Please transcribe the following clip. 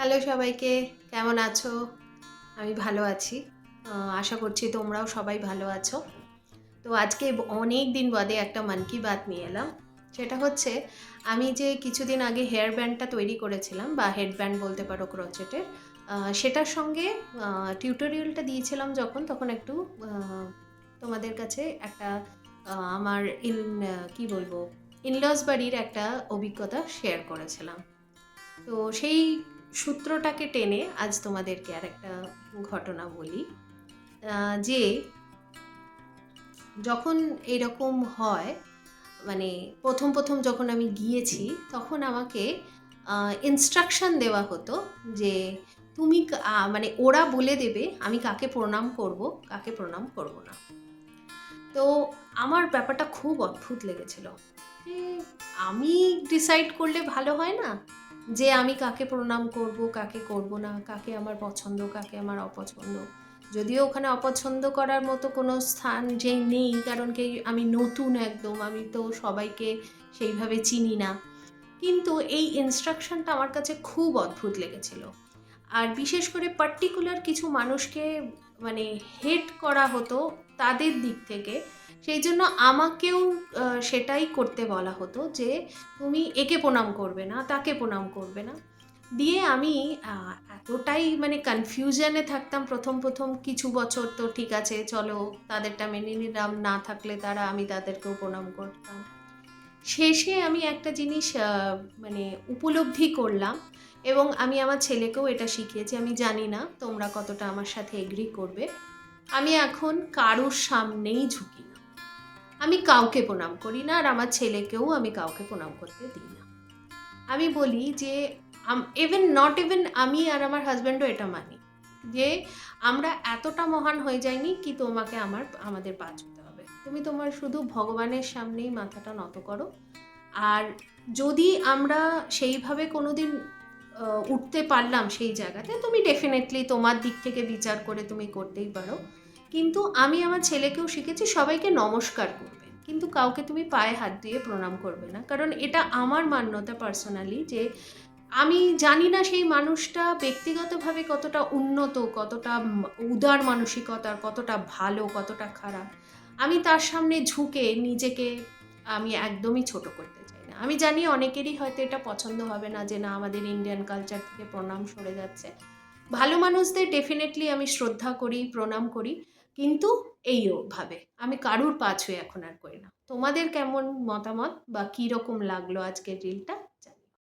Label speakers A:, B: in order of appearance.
A: Hello সবাইকে, কেমন আছো? আমি ভালো আছি। আশা করছি তোমরাও সবাই ভালো আছো। তো আজকে অনেক দিন বাদে একটা মন কি বাত নিয়ে এলাম। সেটা হচ্ছে আমি যে কিছুদিন আগে হেয়ার ব্যান্ডটা তৈরি করেছিলাম বা হেডব্যান্ড বলতে পারো ক্রোচেটের, সেটার সঙ্গে টিউটোরিয়ালটা দিয়েছিলাম যখন তখন একটু তোমাদের কাছে একটা আমার কি বলবো ইনলস বাড়ির একটা অভিজ্ঞতা শেয়ার করেছিলাম। তো সেই সূত্রটাকে টেনে আজ তোমাদেরকে আর একটা ঘটনা বলি। যে যখন এরকম হয়, মানে প্রথম যখন আমি গিয়েছি তখন আমাকে ইনস্ট্রাকশন দেওয়া হতো যে তুমি মানে ওরা বলে দেবে আমি কাকে প্রণাম করব, কাকে প্রণাম করব না। তো আমার ব্যাপারটা খুব অদ্ভুত লেগেছিল যে আমি ডিসাইড করলে ভালো হয় না যে আমি কাকে প্রণাম করব, কাকে করব না, কাকে আমার পছন্দ, কাকে আমার অপছন্দ। যদিও ওখানে অপছন্দ করার মতো কোনো স্থান যে নেই, কারণ কি আমি নতুন একদম, আমি তো সবাইকে সেইভাবে চিনি না। কিন্তু এই ইনস্ট্রাকশনটা আমার কাছে খুব অদ্ভুত লেগেছিল। আর বিশেষ করে পার্টিকুলার কিছু মানুষকে মানে হেট করা হতো তাদের দিক থেকে। সেই জন্য আমাকেও সেটাই করতে বলা হতো যে তুমি একে প্রণাম করবে না, তাকে প্রণাম করবে না। দিয়ে আমি এতটাই মানে কনফিউশনে থাকতাম প্রথম কিছু বছর। তো ঠিক আছে চলো, তাদেরটা মেনে নিলাম, না থাকলে তারা, আমি তাদেরকেও প্রণাম করতাম। শেষে আমি একটা জিনিস মানে উপলব্ধি করলাম, এবং আমি আমার ছেলেকেও এটা শিখিয়েছি। আমি জানি না তোমরা কতটা আমার সাথে এগ্রি করবে। আমি এখন কারোর সামনেই ঝুঁকি না, আমি কাউকে প্রণাম করি না, আর আমার ছেলেকেও আমি কাউকে প্রণাম করতে দিই না। আমি বলি যে ইভেন আমি আর আমার হাজব্যান্ডও এটা মানি যে আমরা এতটা মহান হয়ে যাইনি কি তোমাকে আমাদের পা ছুঁতে হবে। তুমি তোমার শুধু ভগবানের সামনেই মাথাটা নত করো। আর যদি আমরা সেইভাবে কোনোদিন উঠতে পারলাম সেই জায়গাতে, তুমি ডেফিনেটলি তোমার দিক থেকে বিচার করে তুমি করতেই পারো। কিন্তু আমি আমার ছেলেকেও শিখেছি সবাইকে নমস্কার করবে, কিন্তু কাউকে তুমি পায়ে হাত দিয়ে প্রণাম করবে না। কারণ এটা আমার মান্যতা পার্সোনালি যে আমি জানি না সেই মানুষটা ব্যক্তিগতভাবে কতটা উন্নত, কতটা উদার মানসিকতার, কতটা ভালো, কতটা খারাপ। আমি তার সামনে ঝুঁকে নিজেকে আমি একদমই ছোট করতে চাই না। আমি জানি অনেকেরই হয়তো এটা পছন্দ হবে না যে না, আমাদের ইন্ডিয়ান কালচার থেকে প্রণাম সরে যাচ্ছে। ভালো মানুষদের ডেফিনেটলি আমি শ্রদ্ধা করি, প্রণাম করি, কিন্তু এইও ভাবে আমি কারুর পা ছুঁয়ে এখন আর করি না। তোমাদের কেমন মতামত বা কী রকম লাগলো আজকের রিলটা,